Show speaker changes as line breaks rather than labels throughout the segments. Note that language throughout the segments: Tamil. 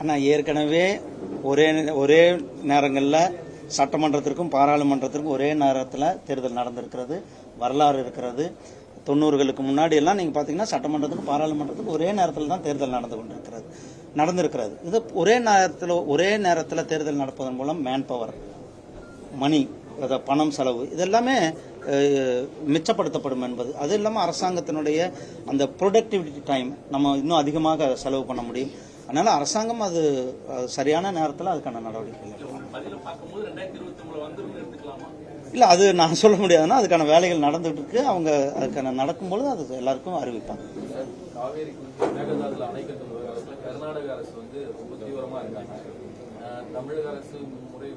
ஆனால் ஏற்கனவே ஒரே நேரங்களில் சட்டமன்றத்திற்கும் பாராளுமன்றத்திற்கும் ஒரே நேரத்தில் தேர்தல் நடந்திருக்கிறது, வரலாறு இருக்கிறது. 90களுக்கு முன்னாடி எல்லாம் நீங்கள் பார்த்தீங்கன்னா சட்டமன்றத்துக்கும் பாராளுமன்றத்துக்கும் ஒரே நேரத்தில் தான் தேர்தல் நடந்திருக்கிறது. இது ஒரே நேரத்தில் தேர்தல் நடப்பதன் மூலம் மேன் பவர், மணி, பணம், செலவு இதெல்லாமே மிச்சப்படுத்தப்படும் என்பது. அது இல்லாமல் அரசாங்கத்தினுடைய அந்த ப்ரொடக்டிவிட்டி டைம் நம்ம இன்னும் அதிகமாக செலவு பண்ண முடியும். அதனால அரசாங்கம் அது சரியான நேரத்தில் அதுக்கான நடவடிக்கைகள் இல்லை, அது நான் சொல்ல முடியாதுன்னா அதுக்கான வேலைகள் நடந்துட்டு இருக்கு. அவங்க அதுக்கான நடக்கும்பொழுது அது எல்லாருக்கும் அறிவிப்பாங்க.
காவேரி மேகதாதுல அணை கட்டும் விவகாரத்தில் கர்நாடக அரசு வந்து ரொம்ப தீவிரமா இருக்காங்க. தமிழக அரசு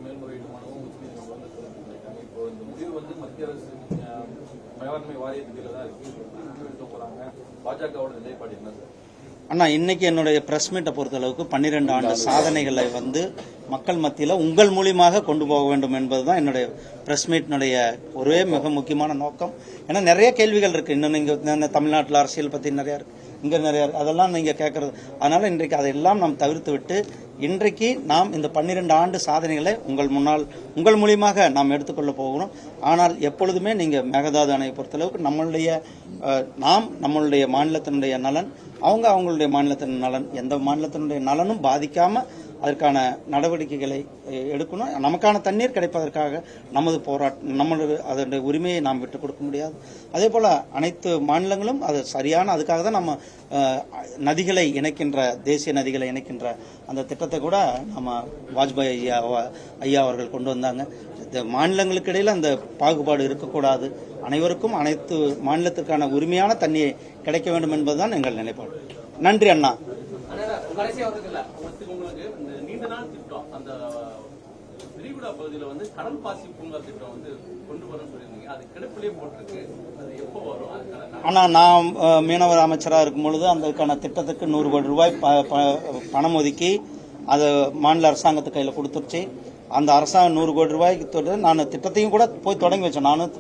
மேல்முறையீடு மனுவும் உச்சநீதிமன்றம் சொல்லியிருக்காங்க. இப்போ இந்த முடிவு வந்து மத்திய அரசு மேலாண்மை வாரியத்துக்கு தான் இருக்கு போறாங்க. பாஜகவோட நிலைப்பாடு என்ன சார்?
அண்ணா, இன்னைக்கு என்னுடைய பிரஸ் மீட்டை பொறுத்தளவுக்கு 12 ஆண்டு சாதனைகளை வந்து மக்கள் மத்தியில் உங்கள் மூலியமாக கொண்டு போக வேண்டும் என்பதுதான் என்னுடைய பிரஸ் மீட்டினுடைய ஒரே மிக முக்கியமான நோக்கம். ஏன்னா நிறைய கேள்விகள் இருக்கு. இன்னும் நீங்க தமிழ்நாட்டில் அரசியல் பத்தி நிறைய இருக்கு, இங்க நிறைய இருக்கு, அதெல்லாம் நீங்க கேட்கறது. அதனால இன்றைக்கு அதையெல்லாம் நாம் தவிர்த்து விட்டு இன்றைக்கு நாம் இந்த 12 ஆண்டு சாதனைகளை உங்கள் மூலியமாக நாம் எடுத்துக்கொள்ள போகிறோம். ஆனால் எப்பொழுதுமே நீங்க மேகதாது அணையை பொறுத்தளவுக்கு நம்மளுடைய மாநிலத்தினுடைய நலன், அவங்களுடைய மாநிலத்தின் நலன், எந்த மாநிலத்தினுடைய நலனும் பாதிக்காம அதற்கான நடவடிக்கைகளை எடுக்கணும். நமக்கான தண்ணீர் கிடைப்பதற்காக நமது போராட்டம், அதனுடைய உரிமையை நாம் விட்டுக் கொடுக்க முடியாது. அதே போல அனைத்து மாநிலங்களும் அது சரியான, அதுக்காக தான் நம்ம நதிகளை இணைக்கின்ற, தேசிய நதிகளை இணைக்கின்ற அந்த திட்டத்தை கூட நம்ம வாஜ்பாய் ஐயா அவர்கள் கொண்டு வந்தாங்க. இந்த மாநிலங்களுக்கு இடையில அந்த பாகுபாடு இருக்கக்கூடாது, அனைவருக்கும் அனைத்து மாநிலத்திற்கான உரிமையான தண்ணியை கிடைக்க வேண்டும் என்பதுதான் எங்கள் நிலைப்பாடு. நன்றி அண்ணா.
நீண்ட நாள் திட்டம், அந்த விரிகுடா பகுதியில் வந்து கடல் பாசி பூங்கா திட்டம் வந்து கொண்டு வரணும்னு சொல்லியிருந்தீங்க. அது கிடப்பிலே போட்டிருக்கு, அது எப்போ வரும்?
ஆனா நான் மீனவர் அமைச்சராக இருக்கும் பொழுது அதுக்கான திட்டத்துக்கு 100 கோடி ரூபாய் பணம் ஒதுக்கி அது மாநில அரசாங்கத்து கையில் கொடுத்துருச்சு. அந்த அரசாங்கம் 100 கோடி ரூபாய்க்கு நான் திட்டத்தையும் கூட போய் தொடங்கி வச்சோம். நானும்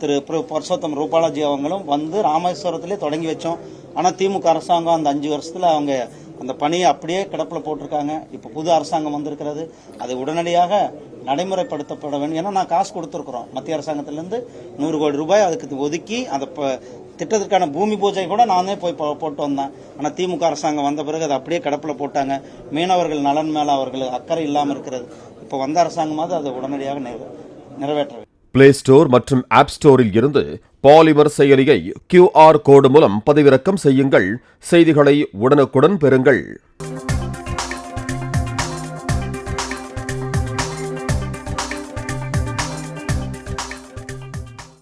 திரு பர்சோத்தம் ரூபாலாஜி அவங்களும் வந்து ராமேஸ்வரத்திலே தொடங்கி வச்சோம். ஆனால் திமுக அரசாங்கம் அந்த 5 வருஷத்துல அவங்க அந்த பணியை அப்படியே கிடப்பில் போட்டிருக்காங்க. இப்போ புது அரசாங்கம் வந்திருக்கிறது, அது உடனடியாக நடைமுறைப்படுத்தப்பட வேண்டும். ஏன்னா நான் காசு கொடுத்துருக்குறோம் மத்திய அரசாங்கத்திலிருந்து 100 கோடி ரூபாய் அதுக்கு ஒதுக்கி அந்த திட்டத்திற்கான பூமி பூஜை கூட நானே போய் போட்டு வந்தேன். ஆனால் திமுக அரசாங்கம் வந்த பிறகு அதை அப்படியே கிடப்பில் போட்டாங்க. மீனவர்கள் நலன் மேல அவர்கள் அக்கறை இல்லாமல் இருக்கிறது. இப்போ வந்த அரசாங்கமாவது அதை உடனடியாக நிறைவேற்ற வேண்டும்.
பிளே ஸ்டோர் மற்றும் ஆப் ஸ்டோரில் இருந்து பாலிமர் செயலியை QR கோடு மூலம் பதிவிறக்கம் செய்யுங்கள். செய்திகளை உடனுக்குடன் பெறுங்கள்.